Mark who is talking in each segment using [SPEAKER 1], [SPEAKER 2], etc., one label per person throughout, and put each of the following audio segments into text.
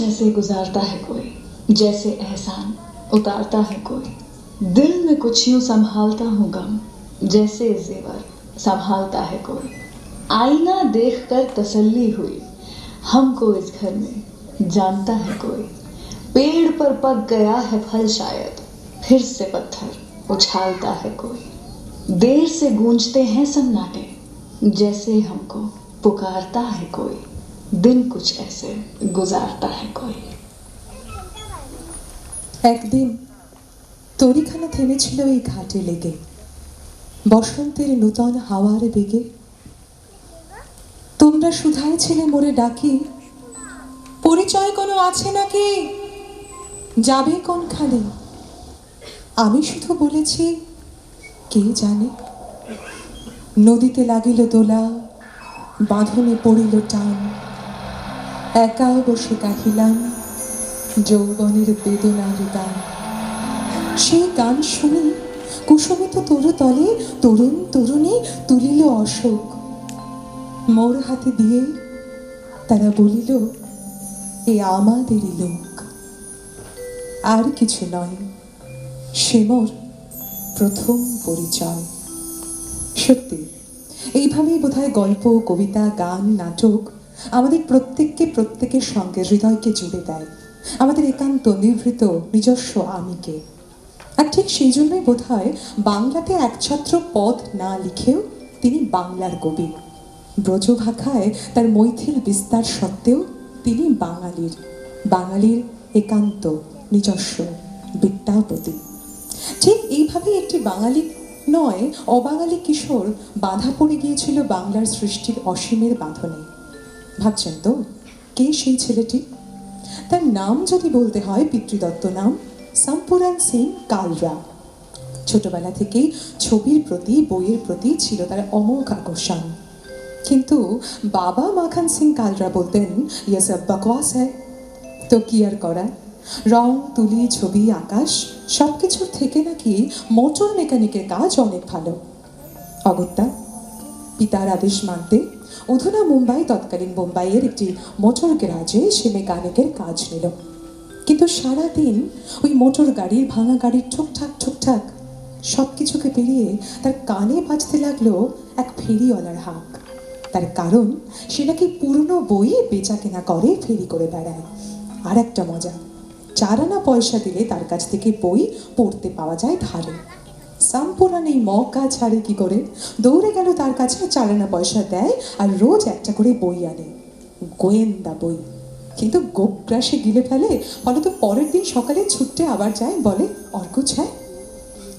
[SPEAKER 1] कुछ ऐसे गुजारता है कोई, जैसे एहसान उतारता है कोई। दिल में कुछ यूं संभालता हूँ गम, जैसे जेवर संभालता है कोई। आईना देखकर तसल्ली हुई, हमको इस घर में जानता है कोई। पेड़ पर पक गया है फल शायद, फिर से पत्थर उछालता है कोई। देर से गूंजते हैं सन्नाटे, जैसे हमको पुकारता है कोई। दिन कुछ ऐसे गुजारता है कोई।
[SPEAKER 2] একদিন তরিখানা থেমেছিল এই ঘাটে লেগে, বসন্তের নূতন হাওয়ার বেগে। তোমরা শুধায় ছিলে মোরে ডাকি, পরিচয় কোনো আছে নাকি, যাবে কোনখানে? আমি শুধু বলেছি কে জানে। নদীতে লাগিল দোলা, বাঁধনে পড়িল টান, একা বসে কাহিলাম যৌবনের বেদনার গান। সেই গান শুনি কুসুমিত তরুতলে তরুণ তরুণী তুলিল অশোক। মোর হাতে দিয়ে তারা বলিল, এ আমাদেরই লোক। আর কিছু নয়, সে মোর প্রথম পরিচয়। সত্যি এইভাবেই বোধহয় গল্প, কবিতা, গান, নাটক আমাদের প্রত্যেককে প্রত্যেকের সঙ্গে হৃদয়কে জুড়ে দেয়, আমাদের একান্ত নিভৃত নিজস্ব আমিকে। আর ঠিক সেই জন্যই বোধহয় বাংলাতে একছত্র পদ না লিখেও তিনি বাংলার কবি। ব্রজভাষায় তার মৈথিল বিস্তার সত্ত্বেও তিনি বাঙালির একান্ত নিজস্ব বিদ্যাপতি। ঠিক এইভাবেই একটি বাঙালি নয় অবাঙালি কিশোর বাঁধা পড়ে গিয়েছিল বাংলার সৃষ্টির অসীমের বাঁধনে। ভাবছেন তো কে সেই ছেলেটি? তার নাম যদি বলতে হয়, পিতৃদত্ত নাম সম্পুরন সিং কালরা। ছোটবেলা থেকেই ছবির প্রতি, বইয়ের প্রতি ছিল তার অমোঘ আকর্ষণ। কিন্তু বাবা মাখন সিং কালরা বলতেন, ইয়ে সব বকওয়াস হ্যায়। তো কি আর করা, রং, তুলি, ছবি, আকাশ সবকিছুর থেকে নাকি মোটর মেকানিকের কাজ অনেক ভালো। অগত্যা পিতার আদেশ মানতে অধুনা মুম্বাই, তৎকালীন বোম্বাইয়ের একটি মোটর গ্যারাজে সে মেকানিকের কাজ নিল। কিন্তু সারাদিন ওই মোটর গাড়ির, ভাঙা গাড়ির ঠুকঠাক ঠুকঠাক সব কিছুকে পেরিয়ে তার কানে বাজতে লাগলো এক ফেরিওয়ালার হাঁক। তার কারণ সে নাকি পুরনো বই বেচা কেনা করে, ফেরি করে বেড়ায়। আর একটা মজা, 4 আনা পয়সা দিলে তার কাছ থেকে বই পড়তে পাওয়া যায় ধারে। সম্পুরন এই মক্কা ছাড়ে কি করে, দৌড়ে গেল তার কাছে, 4 আনা পয়সা দেয় আর রোজ একটা করে বই আনে, গোয়েন্দা বই। কিন্তু গোগ্রাসে গিলে ফেলে, ফলে তো পরের দিন সকালে ছুটতে আবার যায়, বলে অর্ক ছায়।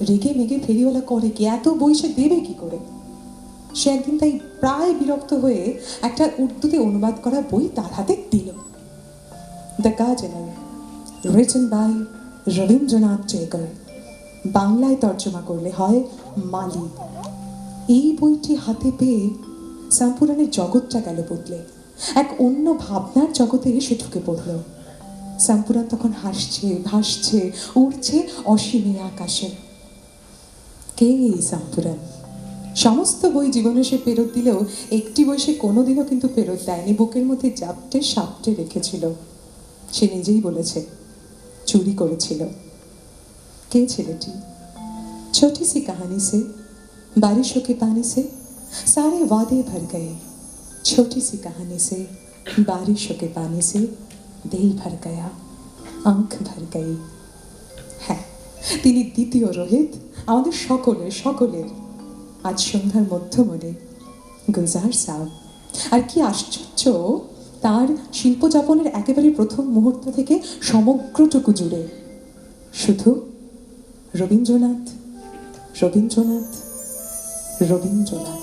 [SPEAKER 2] রেগে মেগে ফেরিওয়ালা করে কি, এত বই সে দেবে কি করে? সে একদিন তাই প্রায় বিরক্ত হয়ে একটা উর্দুতে অনুবাদ করা বই তার হাতে দিল। The gardener, written by Rabindranath Tagore, বাংলায় তর্জমা করলে হয় মালি। এই বইটি হাতে পেয়ে সম্পুরনের জগৎটা গেল বদলে, এক অন্য ভাবনার জগতে সে ঢুকে পড়ল। সম্পুরন তখন হাসছে, ভাসছে, উড়ছে অসীমে আকাশে। কে এই সম্পুরন? সমস্ত বই জীবনে সে ফেরত দিলেও একটি বই সে কোনোদিনও কিন্তু ফেরত দেয়নি, বুকের মধ্যে জাপটে সাপটে রেখেছিল। সে নিজেই বলেছে চুরি করেছিল। কে ছেলেটি? ছোটি সি কাহানি সে, বারিশোं के पानी से सारे वादे भर गए। छोटी सी कहानी से, बारिशों के पानी से दिल भर गया, आंख भर गई। হ্যাঁ, তিনি দ্বিতীয় রোহিত, আমাদের সকলের আজ সন্ধ্যার মধ্যমণি গুলজার সাহেব। আর কি আশ্চর্য, তার শিল্পযাপনের একেবারে প্রথম মুহূর্ত থেকে সমগ্রটুকু জুড়ে শুধু রবীন্দ্রনাথ, রবীন্দ্রনাথ, রবীন্দ্রনাথ।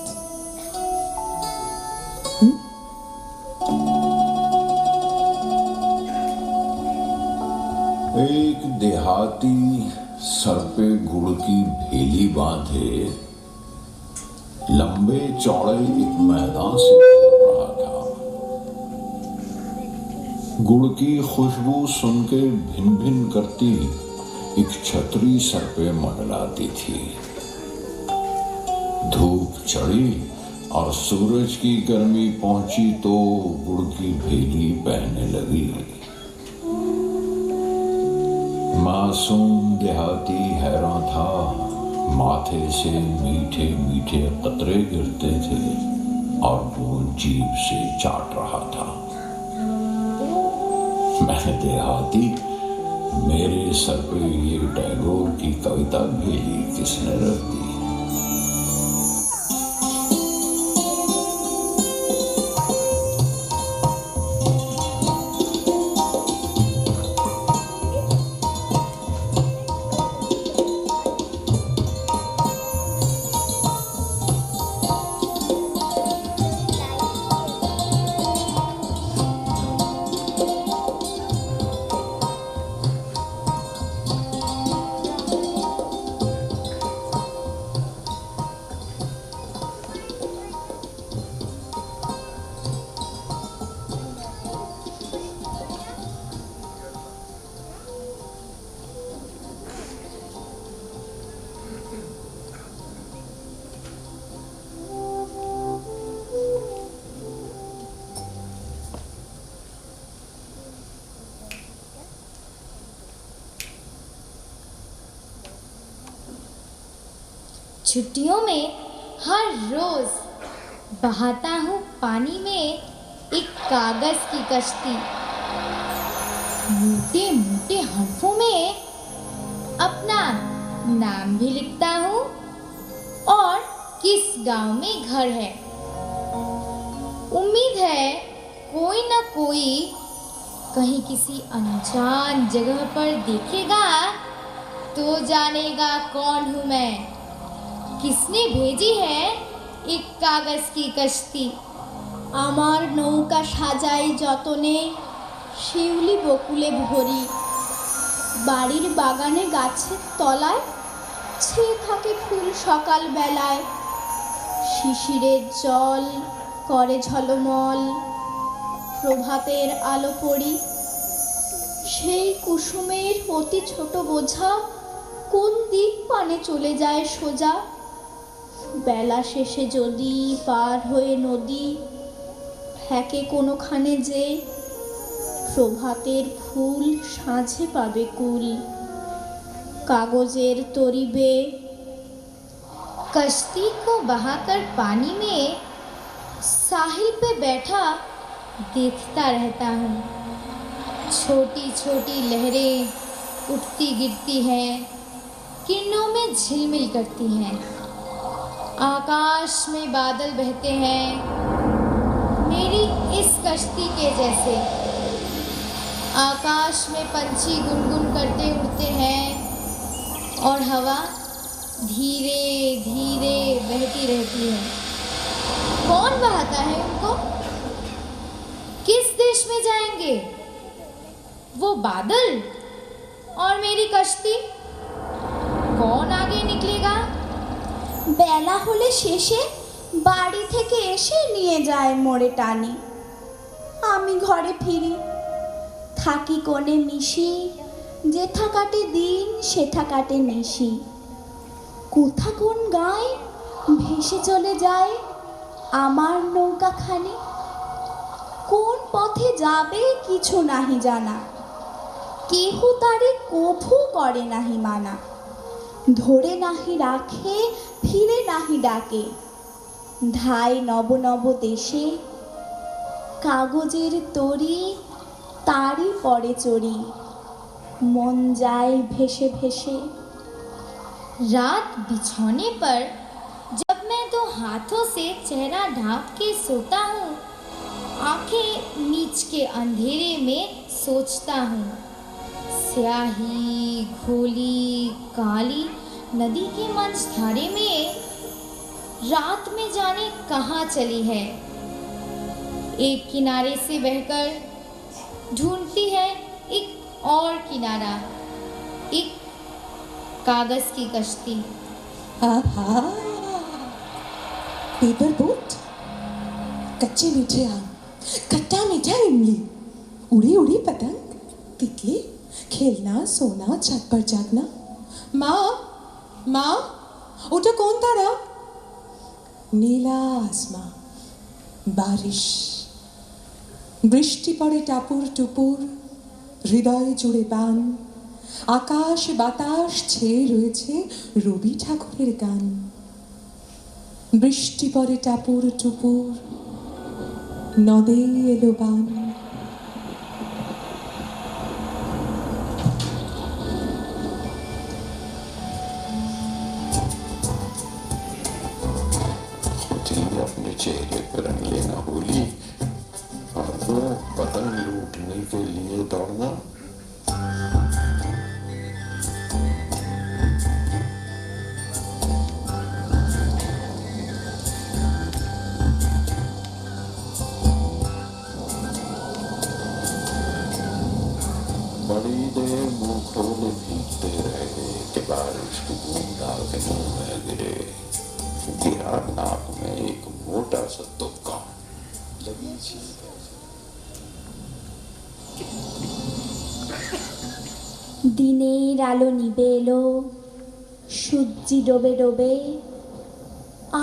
[SPEAKER 3] एक देहाती सर पे गुड़ की भेली बांधे लंबे चौड़े एक मैदान से गुजर रहा था। गुड़ की खुशबू सुनकर भिन भिन करती एक छतरी सर पे मंडलाती थी। धूप चढ़ी और सूरज की गर्मी पहुंची तो गुड़ की भेली बहने लगी। मासूम देहाती हैरान था। माथे से मीठे मीठे कतरे गिरते थे और वो जीभ से चाट रहा था। मैंने देहाती, मेरे सर पे ये टैगोर की कविता भेजी किसने रख दी?
[SPEAKER 4] छुट्टियों में हर रोज बहाता हूँ पानी में एक कागज की कश्ती। मोटे मोटे हर्फों में अपना नाम भी लिखता हूँ और किस गांव में घर है। उम्मीद है कोई ना कोई कहीं किसी अनजान जगह पर देखेगा तो जानेगा कौन हूँ मैं। किसने भेजी है एक कागज की कश्ती।
[SPEAKER 5] আমার নৌকা সাজাই যতনে শিউলি বকুলে ভরি, বাড়ির বাগানে গাছের তলায় ছেয়ে থাকে ফুল সকাল বেলায়, শিশিরের জল করে ঝলমল, প্রভাতের আলো পড়ি, সেই কুসুমের অতি ছোট বোঝা কোন দিক পানে চলে যায় সোজা। বেলা শেষে যদি পার হয়ে নদী ফেকে কোনোখানে যে, প্রভাতের ফুল সাঁঝে পাবে কুল, कागजेर तरी बे।
[SPEAKER 4] कश्ती को बहाकर पानी में साहिल पे बैठा देखता रहता हूँ। छोटी छोटी लहरें उठती गिरती हैं, किरणों में झिलमिल करती हैं। आकाश में बादल बहते हैं मेरी इस कश्ती के जैसे। आकाश में पंछी गुनगुन करते उड़ते हैं और हवा धीरे धीरे बहती रहती है। कौन बहाता है उनको? किस देश में जाएंगे वो बादल और मेरी कश्ती? कौन आगे निकलेगा?
[SPEAKER 5] বেলা হলে শেষে বাড়ি থেকে এসে নিয়ে যায় মোড়ে টানি। আমি ঘরে ফিরি, থাকি কোণে মিশি, যেথা কাটে দিন সেথা কাটে নিশি। কোথা কোন গায়ে ভেসে চলে যায় আমার নৌকাখানি, কোন পথে যাবে কিছু নাহি জানা, কেহ তারে কভু করে নাহি মানা। ধরে নাহি রাখে ফিরে নাহি ডাকে, ধাই নব নব দেশে, কাগজের তরি তারই পরে চড়ি, মন যায় ভেসে ভেসে।
[SPEAKER 4] रात बिछौने पर जब मैं दो हाथों से चेहरा ढांप के सोता हूँ, आंखें मीच के अंधेरे में सोचता हूँ। स्याही घोली काली नदी के मंझधारे में रात में जाने कहाँ चली है। एक किनारे से बहकर ढूंढती है एक और किनारा, एक कागज की कश्ती।
[SPEAKER 2] आहा, पेपर बोट, कच्चे मीठे आम, खट्टा मीठा इमली, उड़ी उड़ी पतंग, तितली, खेलना सोना छत पर जागना। माँ माँ, ওটা কোন তারা? নীলা আসমা, বারিশ, বৃষ্টি পড়ে টাপুর টুপুর, হৃদয় জুড়ে বান, আকাশ বাতাস ছেয়ে রয়েছে রবি ঠাকুরের গান। বৃষ্টি পড়ে টাপুর টুপুর, নদে এলো বান।
[SPEAKER 3] अपने चेहरे पर रंग लेना होली और वो पतंग लूटने के लिए दौड़ना। बड़ी देर मुंह खोले भीगते रहे कि बारिश की बूंद आके मुंह में गिरे। गिरा नाक में एक मोटा सा तुक्का। लगी चीज
[SPEAKER 5] দিনের আলো নিবে এলো, সূর্যি ডোবে ডোবে,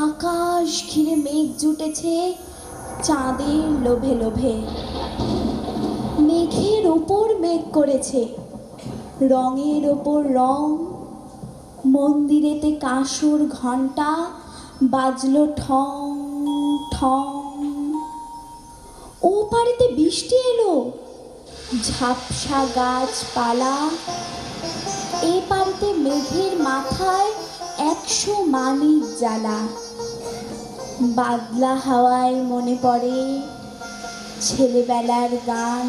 [SPEAKER 5] আকাশ ঘিরে মেঘ জুটেছে চাঁদের লোভে লোভে। মেঘের ওপর মেঘ করেছে, রঙের ওপর রং। মন্দিরেতে কাঁসর ঘণ্টা বাজলো ঠং ঠং। ও পাড়েতে বৃষ্টি এলো, ঝাপসা গাছপালা। এ পাড়েতে মেঘের মাথায় 100 মানিক জ্বালা। বাদলা হাওয়ায় মনে পড়ে ছেলেবেলার গান।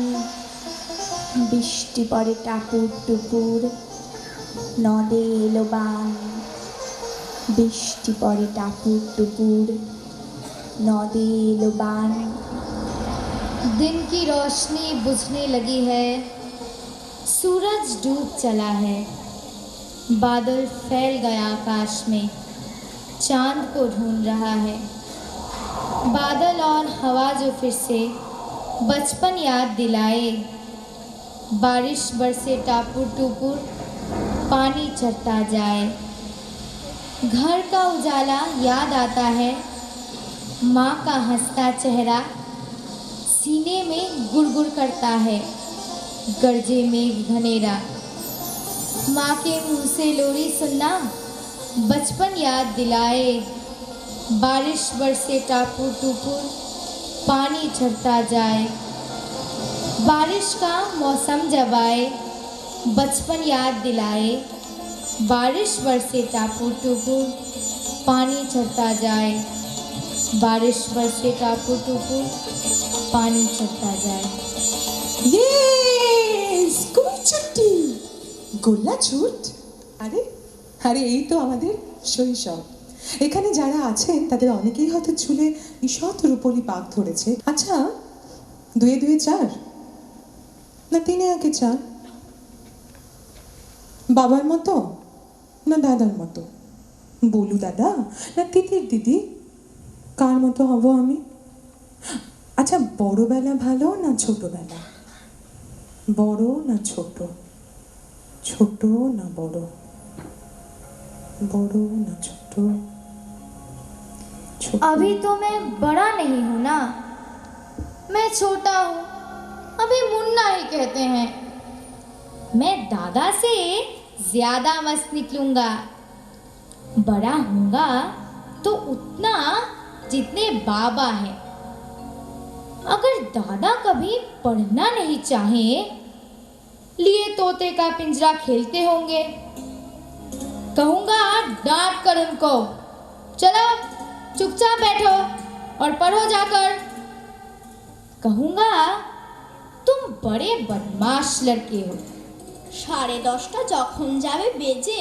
[SPEAKER 5] বৃষ্টি পড়ে টাপুর টুপুর, নদে এলো বান। বৃষ্টি পড়ে টাপুর টুপুর, नौदे लुबान।
[SPEAKER 4] दिन की रोशनी बुझने लगी है, सूरज डूब चला है, बादल फैल गया आकाश में, चांद को ढूंढ रहा है। बादल और हवा जो फिर से बचपन याद दिलाए, बारिश बरसे टापुर टुपुर, पानी चढ़ता जाए। घर का उजाला याद आता है, माँ का हंसता चेहरा सीने में गुड़गुड़ करता है, गरजे मेघ घनेरा। माँ के मुंह से लोरी सुनना बचपन याद दिलाए, बारिश बरसे टापुर टुपुर, पानी झरता जाए। बारिश का मौसम जब आए, बचपन याद दिलाए, बारिश बरसे टापुर टुपुर, पानी झरता जाए। बारिश बरसे टापुर टुपुर, पानी चढ़ता जाए।
[SPEAKER 2] স্কুল ছুটি, গোল্লা ছুট। আরে আরে এই তো আমাদের শৈশব। এখানে যারা আছেন তাদের অনেকেই হয়তো চুলে ঈষৎ রূপলি পাক ধরেছে। আচ্ছা, 2 2 4 না 3 1 4? বাবার মতো না দাদার মতো? বলু দাদা না তিতির দিদি? কার মতো হব আমি? আচ্ছা, বড়বেলা ভালো না ছোটবেলা? বড় না ছোট? ছোট না বড়? বড় না ছোট? ছোট।
[SPEAKER 4] अभी तो मैं बड़ा नहीं हूँ ना, मैं छोटा हूँ, अभी मुन्ना ही कहते हैं। मैं दादा से ज्यादा मस्त निकलूंगा। बड़ा होऊंगा तो उतना जितने बाबा हैं। अगर दादा कभी पढ़ना नहीं चाहे, लिए तोते का पिंजरा खेलते होंगे, कहूंगा डांट कर उनको, चलो चुपचाप बैठो और पढ़ो जाकर। कहूंगा तुम बड़े बदमाश लड़के हो।
[SPEAKER 5] 10:30 যখন যাবে বেজে,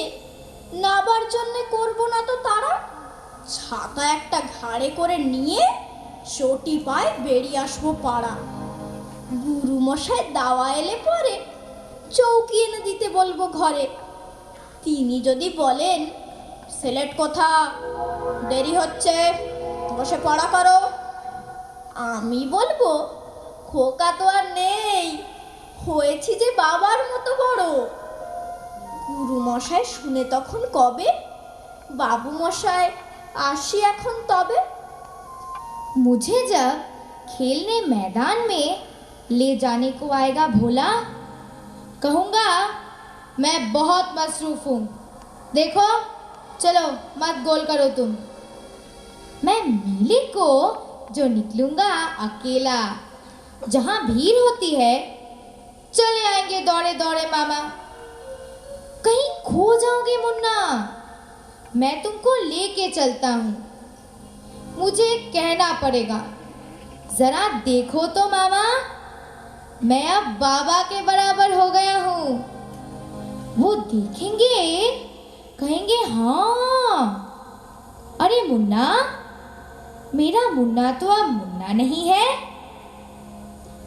[SPEAKER 5] নাবার জন্য করবো না তো তারা। ছাতা একটা ঘাড়ে করে নিয়ে চটি পায়ে বেরিয়ে আসবো পাড়া। গুরু মশাই দাওয়া এলে পরে চৌকি এনে দিতে বলবো ঘরে। তিনি যদি বলেন, সিলেট কোথা, দেরি হচ্ছে, বসে পড়া করো, আমি বলবো, খোকা তো আর নেই, হয়েছি যে বাবার মতো বড়। গুরু মশাই শুনে তখন কবে, বাবু মশাই আসি এখন তবে।
[SPEAKER 4] मुझे जब खेलने मैदान में ले जाने को आएगा भोला, कहूँगा मैं बहुत मसरूफ हूँ। देखो, चलो मत गोल करो तुम। मैं मेले को जो निकलूंगा अकेला, जहाँ भीड़ होती है, चले आएंगे दौड़े दौड़े मामा। कहीं खो जाओगे मुन्ना, मैं तुमको लेके चलता हूँ। मुझे कहना पड़ेगा, जरा देखो तो मामा, मैं अब बाबा के बराबर हो गया हूँ। वो देखेंगे, कहेंगे हाँ, अरे मुन्ना, मेरा मुन्ना तो अब मुन्ना नहीं है।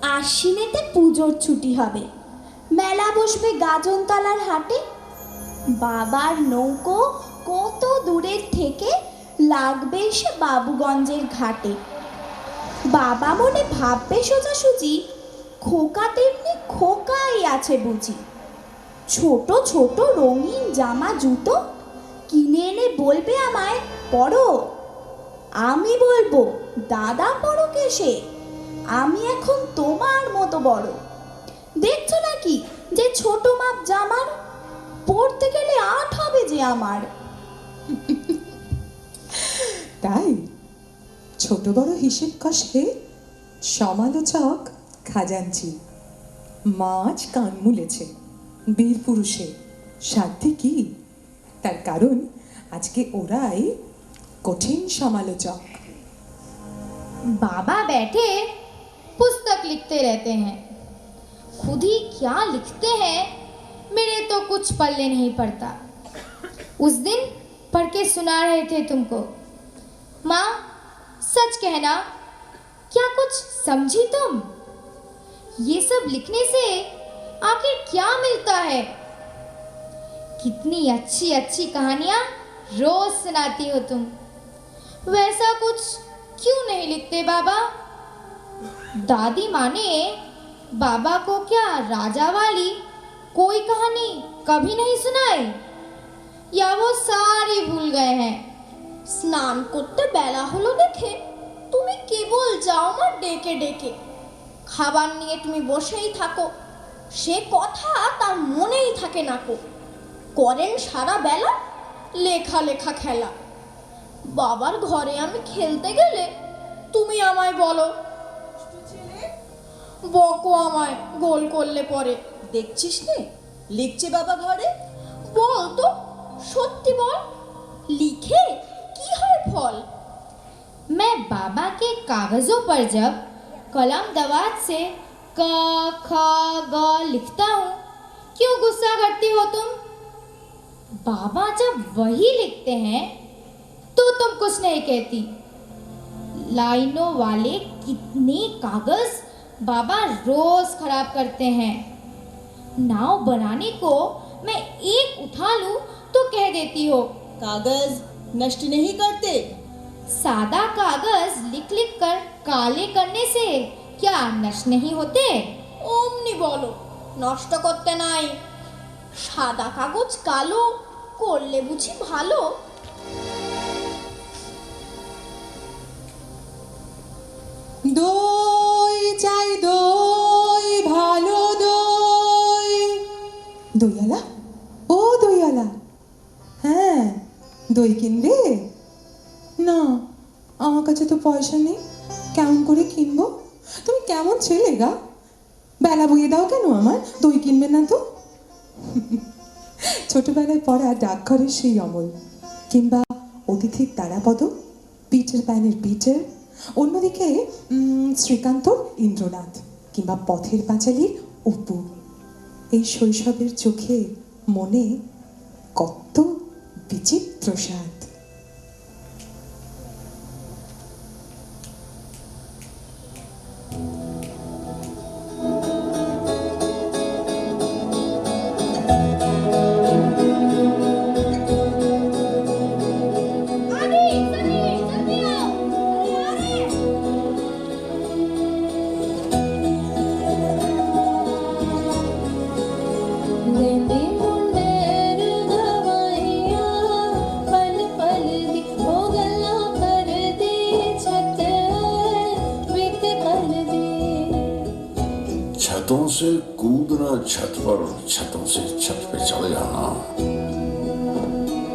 [SPEAKER 5] আশ্বিনেতে পুজোর ছুটি হবে, মেলা বসবে গাজনতলার হাটে। বাবার নৌকো কত দূরের থেকে লাগবে এসে বাবুগঞ্জের ঘাটে। বাবা মনে ভাববে সোজাসুজি, খোকা তেমনি খোকাই আছে বুঝি। ছোট ছোট রঙিন জামা জুতো কিনে এনে বলবে আমায় পরো। আমি বলবো দাদা পরো কেসে, আমি এখন তোমার মতো বড়। দেখছো নাকি যে ছোট মাপ জামার, পরতে গেলে 8 হবে যে আমার।
[SPEAKER 2] তাই ছোট বড় হিসেব কষে সমালোচক খাজাঞ্চি মাছ কান মুলেছে বীর পুরুষে, সাধ্যে কি? তার কারণ আজকে ওরাই কঠিন সমালোচক।
[SPEAKER 4] बाबा बैठे पुस्तक लिखते रहते हैं, खुद ही क्या लिखते हैं मेरे तो कुछ पल्ले नहीं पड़ता। उस दिन पढ़ के सुना रहे थे तुमको। माँ, सच कहना, क्या कुछ समझी तुम? ये सब लिखने से आखिर क्या मिलता है? कितनी अच्छी अच्छी कहानियाँ रोज सुनाती हो तुम, वैसा कुछ क्यों नहीं लिखते बाबा? दादी माँ ने बाबा को क्या राजा वाली कोई कहानी कभी नहीं सुनाई, या वो सारी भूल गए हैं?
[SPEAKER 5] স্নান করতে বেলা হলো দেখে তুমি কেবল যাও মা ডেকে ডেকে। খাবার নিয়ে তুমি বসেই থাকো, সে কথা তার মনেই থাকে না কো। করেন সারা বেলা লেখা লেখা খেলা। বাবার ঘরে আমি খেলতে গেলে তুমি আমায় বলো, বকো আমায় গোল করলে পরে।
[SPEAKER 6] দেখছিস নে লিখছে বাবা ঘরে।
[SPEAKER 5] বল তো, সত্যি বল, লিখে কি হয় ফল?
[SPEAKER 4] मैं बाबा के कागजों पर जब कलम दवात से क ख ग लिखता हूँ, क्यों गुस्सा करती हो तुम? बाबा जब वही लिखते हैं तो तुम कुछ नहीं कहती। लाइनों वाले कितने कागज बाबा रोज खराब करते हैं। नाव बनाने को मैं एक उठा लूं तो कह देती हो
[SPEAKER 6] कागज नष्ट नहीं करते।
[SPEAKER 4] सादा कागज लिख लिख कर काले करने से क्या नष्ट नहीं होते?
[SPEAKER 5] অমনি বলো নষ্ট করতে নাই। সাদা কাগজ কালো করলে বুঝি ভালো?
[SPEAKER 2] দই চাই দই, ভালো দই। দইয়ালা, ও দইয়ালা, হ্যাঁ দই কিনবে? না, আমার কাছে তো পয়সা নেই, কেমন করে কিনবো? তুমি কেমন ছেলে গা, বেলা বইয়ে দাও কেন আমার, দই কিনবে না তো? ছোটবেলায় পড়া ডাকঘরের সেই অমল, কিংবা অতিথির তারাপদ, পিটার প্যানের পিটার, অন্যদিকে শ্রীকান্তর ইন্দ্রনাথ, কিংবা পথের পাঁচালীর অপু। এই শৈশবের চোখে মনে কত বিচিত্র স্বাদ।
[SPEAKER 7] लेने मुंडेर गवैया पल
[SPEAKER 3] से कूदना छत पर, छतों से छत पे चढ़ जाना,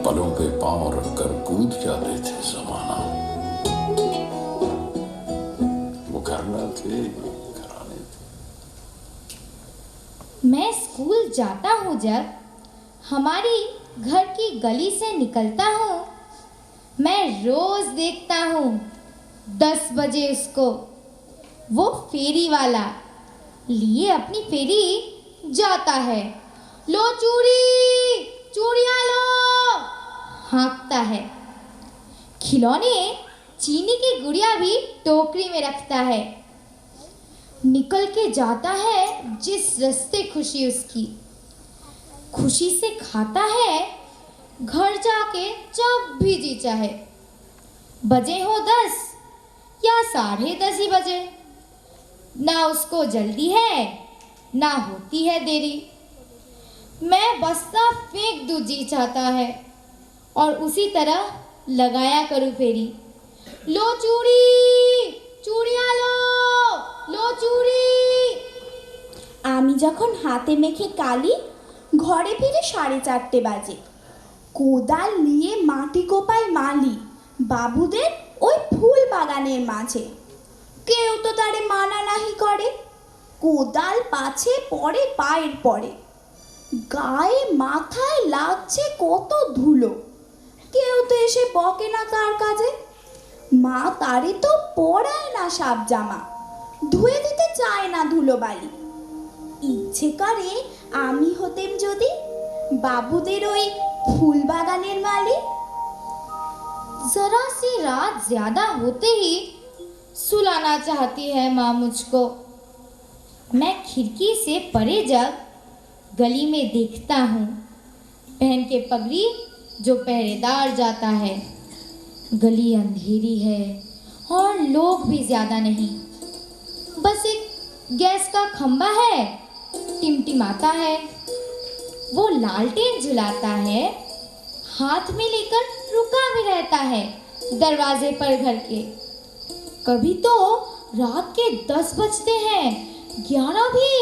[SPEAKER 3] पलों पे पांव रखकर कूद जाते थे जमाना। वो घरना थे, घराने थे।
[SPEAKER 4] मैं स्कूल जाता हूँ जब हमारी घर की गली से निकलता हूँ, मैं रोज देखता हूँ 10 बजे उसको, वो फेरी वाला लिए अपनी फेरी जाता है। लो चूड़ी, चूड़ियाँ लो, हाँकता है। खिलौने चीनी की गुड़िया भी टोकरी में रखता है। निकल के जाता है जिस रास्ते खुशी उसकी, खुशी से खाता है घर जाके जब भी जी चाहे। बजे हो 10 या 10:30 ही बजे, ना उसको जल्दी है ना होती है देरी। मैं बस्ता फेंक दूं जी चाहता है और उसी तरह लगाया करूं फेरी। लो चूड़ी, चूड़ियाँ लो चूड़ी।
[SPEAKER 5] আমি যখন হাতে মেখে কালি ঘরে ফিরে 4:30 বাজে। কোদাল নিয়ে মাটি কোপায় মালি বাবুদের ওই ফুল বাগানের মাঝে। কেউ তো তারে মানা নাহি করে, কোদাল পাছে পড়ে পায়ের পরে। গায়ে মাথায় লাগছে কত ধুলো, কেউ তো এসে বকে না তার কাজে। মা তারে তো পরায় না সাব জামা, ধুয়ে দিতে চায় না ধুলোবালি। ইচ্ছে করে আমি হতেম যদি বাবুদের ওই ফুল বাগানের মালি।
[SPEAKER 4] जरा सी रात ज्यादा होते ही सुलाना चाहती है माँ मुझको। मैं खिड़की से परे जब गली में देखता हूँ, पहन के पगड़ी जो पहरेदार जाता है। गली अंधेरी है और लोग भी ज्यादा नहीं, बस एक गैस का खंबा है, टिमटिमाता है। वो लालटेन जलाता है, हाथ में लेकर रुका भी रहता है दरवाजे पर घर के। कभी तो रात के 10 बजते हैं, 11 भी।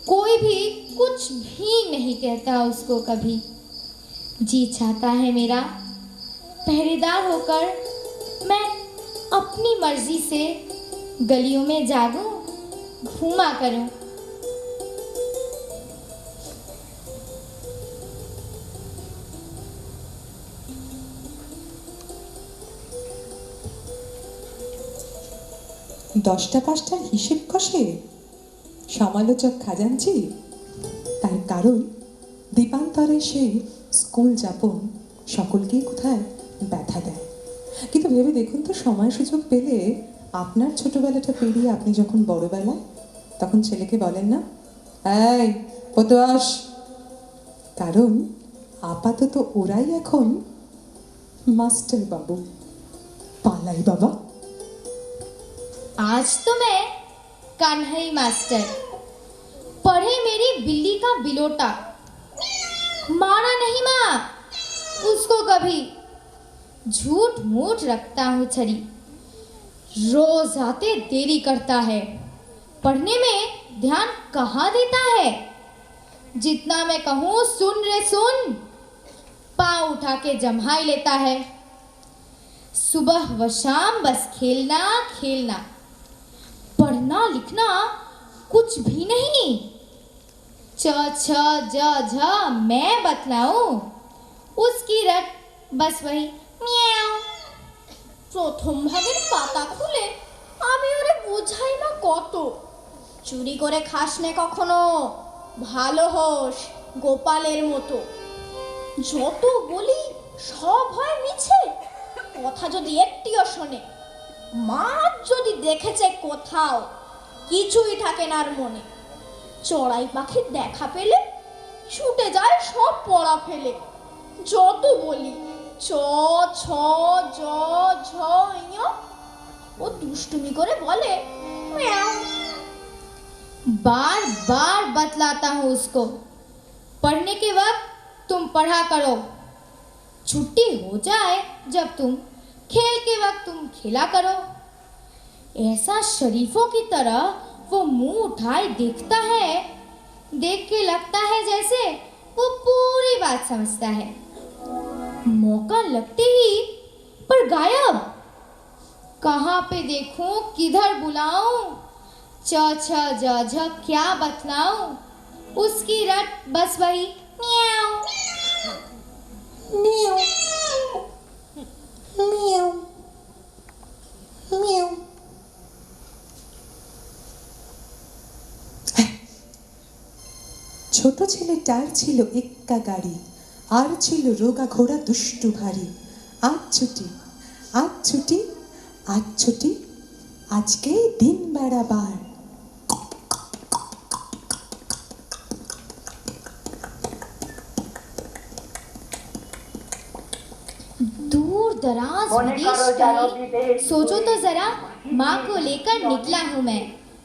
[SPEAKER 4] कोई भी कुछ भी नहीं कहता उसको कभी। जी चाहता है मेरा पहरेदार होकर मैं अपनी मर्जी से गलियों में जागूं, घूमा करूं।
[SPEAKER 2] দশটা পাঁচটার হিসেব কষে সমালোচক খাজাঞ্চি, তার কারণ দীপান্তরে সেই স্কুল যাপন সকলকেই কোথায় ব্যথা দেয়। কিন্তু ভেবে দেখুন তো, সময় সুযোগ পেলে আপনার ছোটবেলাটা পেরিয়ে আপনি যখন বড়বেলায়, তখন ছেলেকে বলেন না, এই পতুয়াস। কারণ আপাতত ওরাই এখন মাস্টার বাবু। পালাই বাবা।
[SPEAKER 4] आज तो मैं कान्हई मास्टर, पढ़े मेरी बिल्ली का बिलोटा। मारा नहीं माँ उसको कभी, झूठ मूठ रखता हूँ छरी। रोज आते देरी करता है, पढ़ने में ध्यान कहाँ देता है। जितना मैं कहूँ सुन रे सुन, पाँव उठा के जम्हाई लेता है। सुबह व शाम बस खेलना खेलना, पढ़ना लिखना कुछ भी नहीं। च छ ज झ मैं बतलाऊं, उसकी रट बस वही म्याऊ।
[SPEAKER 5] প্রথম ভাগের পাতা খুলে আমি ওরে বোঝাই না কত, চুরি করে খাস নে কখনো, ভালো হোস গোপালের মতো। যত বলি সব হয় মিছে, কথা যদি একটিও শোনে। মা যদি দেখেছে কোথাও, কিছুই থাকে না আর মনে। চড়াই পাখির দেখা পেলে ছুটে যায় সব পড়া ফেলে। যত বলি চ ছ জ ঝ ঞ, ও দুষ্টুমি করে বলে म्याऊ।
[SPEAKER 4] बार बार बतलाता हूँ उसको, पढ़ने के वक्त तुम पढ़ा करो, छुट्टी हो जाए जब तुम, खेल के वक्त तुम खेला करो। ऐसा शरीफों की तरह वो मुंह उठाए देखता है, देख के लगता है जैसे वो पूरी बात समझता है। मौका लगते ही पर गायब। कहाँ पे देखूं, किधर बुलाऊं, च छ ज झ क्या बतलाऊं, उसकी रट बस वही म्याऊं
[SPEAKER 2] म्याऊं म्याऊं म्याऊं। ছোট ছেলেটার ছিল এক্কা গাড়ি, আর ছিল রোগা ঘোড়া দুষ্টু ভারী। আজ ছুটি আজ ছুটি আজ ছুটি, আজকে দিন বেড়াবার।
[SPEAKER 4] दूर दराज विदेश कहीं, सोचो तो जरा, माँ को लेकर निकला हूँ मैं।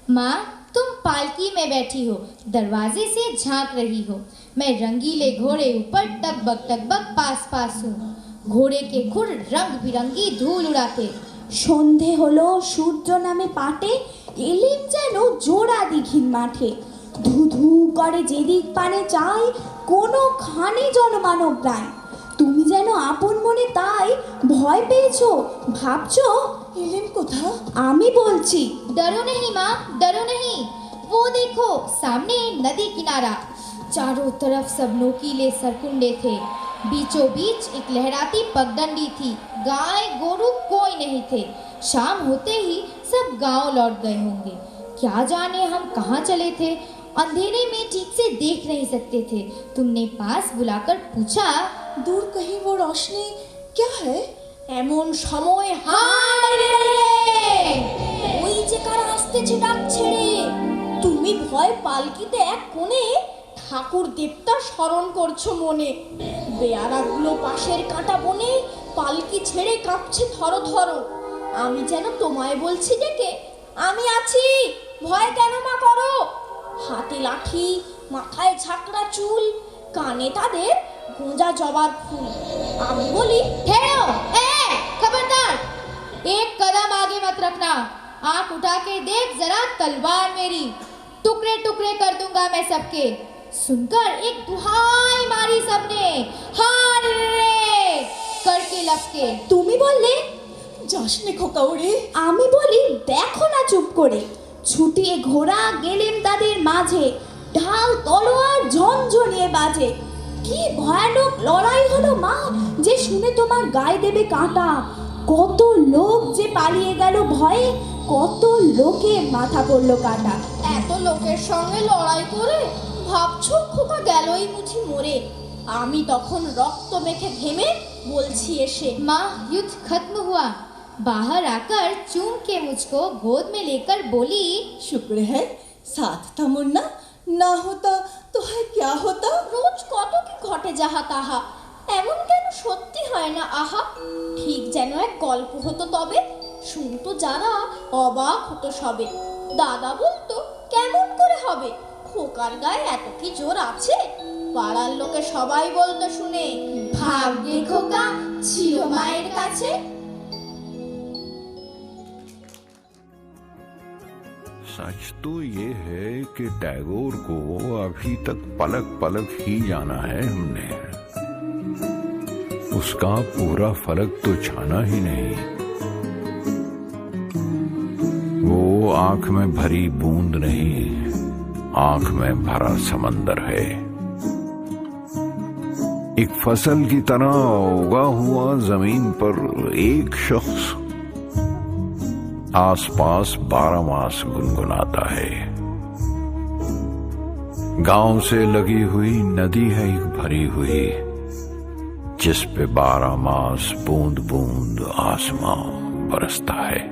[SPEAKER 4] माँ तुम पालकी में बैठी हो, दरवाजे से झांक रही हो, मैं रंगीले घोड़े ऊपर टकबक पास पास हूँ। घोड़े के खुर रंग बिरंगी धूल उड़ाते।
[SPEAKER 5] সন্ধে হলো, সূর্য নামে পাটে, এলিম যেন জোড়া দিঘির মাঠে। ধু ধু করে যেদিক পানে চাই, কোনো খানে জনমানব নাই। তুমি যেন আপন মনে তাই ভয় পেয়েছো, ভাবছো এলিম কোথা? আমি বলছি,
[SPEAKER 4] डरो नहीं माँ, डरो नहीं, वो देखो सामने नदी किनारा। चारों तरफ सब नोकीले सरकुंडे थे, बीचों बीच एक लहराती पगडंडी थी। गाय गोरू कोई नहीं थे। शाम होते ही सब गांव लौट गए होंगे। क्या जाने हम कहाँ चले थे, अंधेरे में ठीक से देख नहीं सकते थे। तुमने पास बुलाकर पूछा,
[SPEAKER 5] দূর কहीं वो रोशनी क्या है? এমন সময় ওই যে কারা আসতেছে ডাক ছেড়ে। তুমি ভয় পালকিতে এক কোণে ঠাকুর দেবতা স্মরণ করছো মনে। বেয়ারাগুলো পাশের কাঁটা বনে পালকি ছেড়ে কাঁপছে থরো থরো। আমি যেন তোমায় বলছি ডেকে, আমি আছি, ভয় কেন মা করো। হাতে লাঠি, মাথায় ঝাঁকড়া চুল, কানে তাদের গোঁজা জবার ফুল। আমি বলি,
[SPEAKER 4] ठहरो, ए खबरदार, एक कदम आगे मत रखना। आंख उठा के देख जरा तलवार मेरी, टुकड़े टुकड़े कर दूंगा मैं सबके। सुनकर एक दुहाई मारी सबने, हार रे करके लपके।
[SPEAKER 5] তুমি বললে
[SPEAKER 6] যাসনে খোকা ওরে।
[SPEAKER 5] আমি বলি, দেখো না চুপ করে। ছুটিয়ে ঘোড়া গেলেম তাদের মাঝে, ঢাল তলোয়ার ঝনঝনিয়ে বাজে। কি ভয়ানক লড়াই হলো মা, যে শুনে তোমার গায়ে দেবে কাঁটা। কত লোক যে পালিয়ে গেল ভয়ে, কত লোকের মাথা পড়লো কাটা। এত লোকের সঙ্গে লড়াই করে ভাবছো খোকা গেলই মুঠি মরে। আমি তখন রক্ত মেখে ঘেমে বলছি এসে,
[SPEAKER 4] माँ युद्ध खत्म हुआ। बाहर आकर चूम के मुझको गोद में लेकर बोली,
[SPEAKER 6] शुक्र है साथ था मुन्ना, ना होता तो है क्या होता।
[SPEAKER 5] রোজ কত কি ঘটে যাহা তাহা, এমন কেন সত্যি হয় না আহা। ঠিক যেন এক গল্প হতো তবে, শুনতো যারা অবাক হতো সবে। দাদা বলতো, কেমন করে হবে, খোকার গায়ে এত কি জোর আছে। পাড়ার লোকে সবাই বলতো শুনে, ভাগ্যে খোকা ছিল মায়ের কাছে।
[SPEAKER 3] सच तो ये है कि टैगोर को अभी तक पलक पलक ही जाना है हमने। उसका पूरा फलक तो छाना ही नहीं। वो आंख में भरी बूंद नहीं, आंख में भरा समंदर है। एक फसल की तरह उगा हुआ जमीन पर एक शख्स आसपास 12 मास गुनगुनाता है। गांव से लगी हुई नदी है एक भरी हुई, जिस पे 12 मास बूंद बूंद आसमां बरसता है।